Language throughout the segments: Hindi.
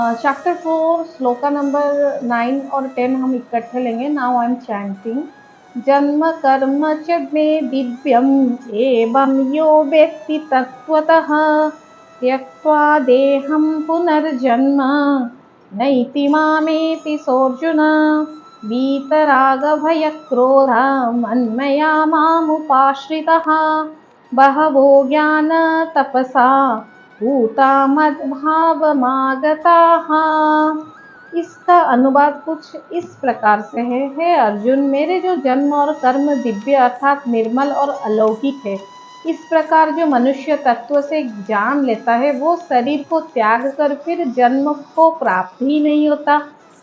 चैप्टर 4 श्लोका नंबर 9 और 10 हम इकट्ठे लेंगे। Now I am chanting. जन्म कर्म च मे दिव्यम एवं यो वेत्ति तत्त्वतः त्यक्त्वा देहं पुनर्जन्म नैति मामेति सोऽर्जुन। वीतरागभयक्रोधा मन्मया मामुपाश्रितः बहवो ज्ञानतपसा भूता मद्भावमागताः। इसका अनुवाद कुछ इस प्रकार से है। हे अर्जुन, मेरे जो जन्म और कर्म दिव्य अर्थात निर्मल और अलौकिक है, इस प्रकार जो मनुष्य तत्व से जान लेता है वो शरीर को त्याग कर फिर जन्म को प्राप्त ही नहीं होता,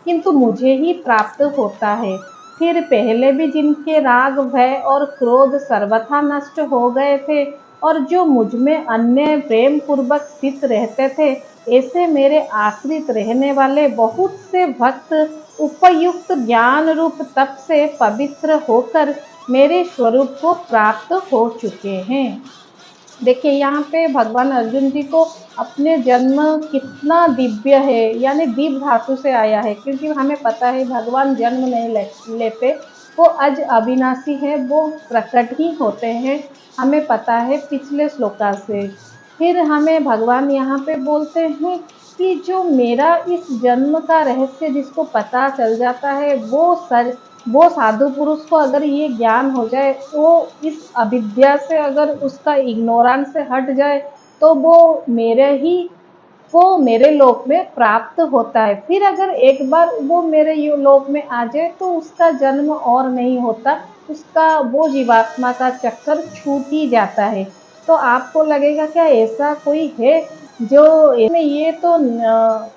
किंतु मुझे ही प्राप्त होता है। फिर पहले भी जिनके राग भय और क्रोध सर्वथा नष्ट हो गए थे और जो मुझ में अन्य प्रेम पूर्वक स्थित रहते थे, ऐसे मेरे आश्रित रहने वाले बहुत से भक्त उपयुक्त ज्ञान रूप तप से पवित्र होकर मेरे स्वरूप को प्राप्त हो चुके हैं। देखिए यहाँ पे भगवान अर्जुन जी को अपने जन्म कितना दिव्य है, यानी दिव्य धातु से आया है, क्योंकि हमें पता है भगवान जन्म नहीं लेते, वो अज अविनाशी है, वो प्रकट ही होते हैं, हमें पता है पिछले श्लोका से। फिर हमें भगवान यहाँ पे बोलते हैं कि जो मेरा इस जन्म का रहस्य जिसको पता चल जाता है वो साधु पुरुष को अगर ये ज्ञान हो जाए, वो इस अविद्या से अगर उसका इग्नोरेंस से हट जाए तो वो मेरे लोक में प्राप्त होता है। फिर अगर एक बार वो मेरे लोक में आ जाए तो उसका जन्म और नहीं होता, उसका वो जीवात्मा का चक्कर छूट ही जाता है। तो आपको लगेगा क्या ऐसा कोई है जो इसमें, ये तो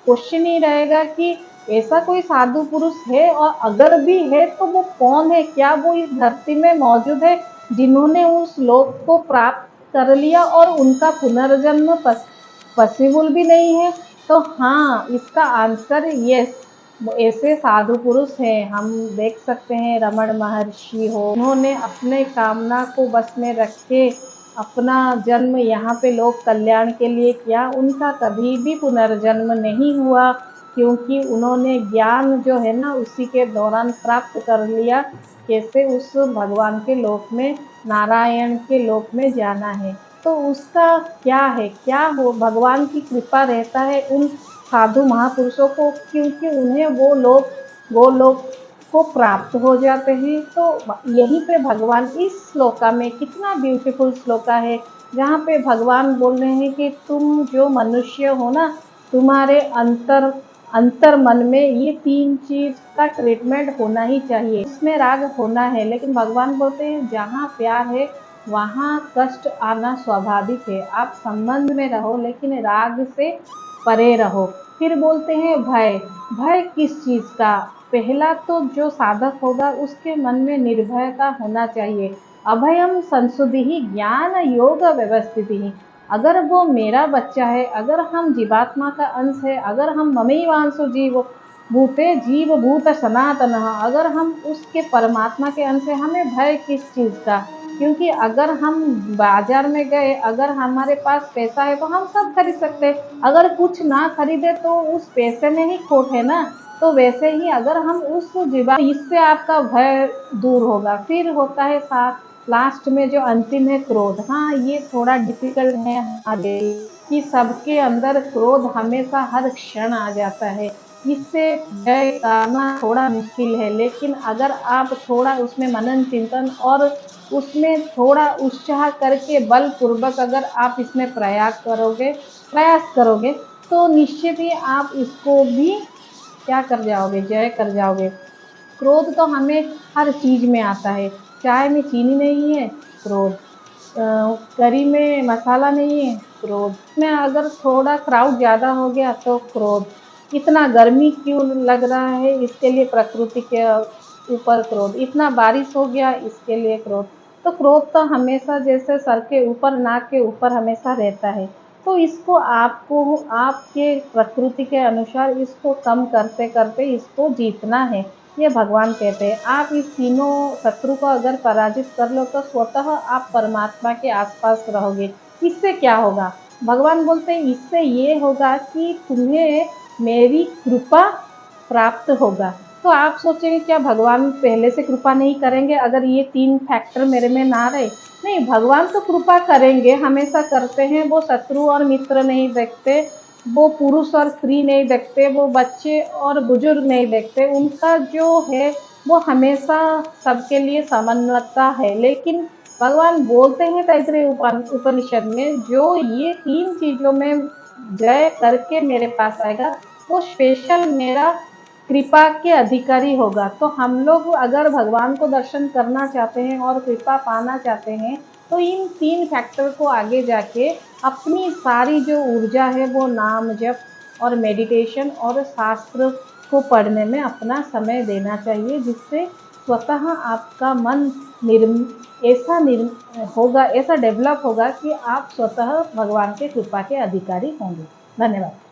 क्वेश्चन ही रहेगा कि ऐसा कोई साधु पुरुष है, और अगर भी है तो वो कौन है, क्या वो इस धरती में मौजूद है जिन्होंने उस लोक को प्राप्त कर लिया और उनका पुनर्जन्म पॉसिबल भी नहीं है? तो हाँ, इसका आंसर यस, ऐसे साधु पुरुष हैं। हम देख सकते हैं रमण महर्षि हो, उन्होंने अपने कामना को बस में रख के अपना जन्म यहाँ पे लोक कल्याण के लिए किया। उनका कभी भी पुनर्जन्म नहीं हुआ, क्योंकि उन्होंने ज्ञान जो है ना उसी के दौरान प्राप्त कर लिया, कैसे उस भगवान के लोक में, नारायण के लोक में जाना है। तो उसका क्या है, क्या हो, भगवान की कृपा रहता है उन साधु महापुरुषों को, क्योंकि उन्हें वो लोग को प्राप्त हो जाते हैं। तो यहीं पे भगवान इस श्लोका में, कितना ब्यूटीफुल श्लोका है, जहाँ पे भगवान बोल रहे हैं कि तुम जो मनुष्य हो ना, तुम्हारे अंतर मन में ये 3 चीज का ट्रीटमेंट होना ही चाहिए। इसमें राग होना है, लेकिन भगवान बोलते हैं जहाँ प्यार है वहाँ कष्ट आना स्वाभाविक है। आप संबंध में रहो लेकिन राग से परे रहो। फिर बोलते हैं भय। भय किस चीज़ का? पहला तो जो साधक होगा उसके मन में निर्भयता होना चाहिए। अभयम संसुधि ज्ञान योग व्यवस्थित ही। अगर वो मेरा बच्चा है, अगर हम जीवात्मा का अंश है, अगर हम ममैवांशो जीव भूते जीव भूत सनातन, अगर हम उसके परमात्मा के अंश है, हमें भय किस चीज़ का? क्योंकि अगर हम बाजार में गए, अगर हमारे पास पैसा है तो हम सब खरीद सकते हैं, अगर कुछ ना खरीदे तो उस पैसे में ही खोट है ना। तो वैसे ही अगर हम उस जीवा, इससे आपका भय दूर होगा। फिर होता है साथ लास्ट में जो अंतिम है क्रोध। हाँ, ये थोड़ा डिफिकल्ट है आगे, कि सबके अंदर क्रोध हमेशा हर क्षण आ जाता है, इससे जय करना थोड़ा मुश्किल है। लेकिन अगर आप थोड़ा उसमें मनन चिंतन और उसमें थोड़ा उत्साह करके बलपूर्वक अगर आप इसमें प्रयास करोगे तो निश्चित ही आप इसको भी क्या कर जाओगे, जय कर जाओगे। क्रोध तो हमें हर चीज़ में आता है। चाय में चीनी नहीं है, क्रोध। करी में मसाला नहीं है, क्रोध। में अगर थोड़ा क्राउड ज़्यादा हो गया तो क्रोध। इतना गर्मी क्यों लग रहा है, इसके लिए प्रकृति के ऊपर क्रोध। इतना बारिश हो गया, इसके लिए क्रोध। तो क्रोध तो हमेशा जैसे सर के ऊपर, नाक के ऊपर हमेशा रहता है। तो इसको आपको आपके प्रकृति के अनुसार इसको कम करते करते इसको जीतना है, ये भगवान कहते हैं। आप इस तीनों शत्रु को अगर पराजित कर लो तो स्वतः आप परमात्मा के आसपास रहोगे। इससे क्या होगा? भगवान बोलते हैं इससे ये होगा कि तुम्हें मेरी कृपा प्राप्त होगा। तो आप सोचेंगे क्या भगवान पहले से कृपा नहीं करेंगे अगर ये 3 फैक्टर मेरे में ना रहे? नहीं, भगवान तो कृपा करेंगे, हमेशा करते हैं। वो शत्रु और मित्र नहीं देखते, वो पुरुष और स्त्री नहीं देखते, वो बच्चे और बुजुर्ग नहीं देखते। उनका जो है वो हमेशा सबके लिए समन्वता है। लेकिन भगवान बोलते हैं तैतृय उपनिषद में, जो ये 3 चीज़ों में जय करके मेरे पास आएगा, वो स्पेशल मेरा कृपा के अधिकारी होगा। तो हम लोग अगर भगवान को दर्शन करना चाहते हैं और कृपा पाना चाहते हैं, तो इन 3 फैक्टर को आगे जाके अपनी सारी जो ऊर्जा है वो नाम जप और मेडिटेशन और शास्त्र को पढ़ने में अपना समय देना चाहिए, जिससे स्वतः आपका मन निर्म ऐसा होगा, ऐसा डेवलप होगा कि आप स्वतः भगवान के कृपा के अधिकारी होंगे। धन्यवाद।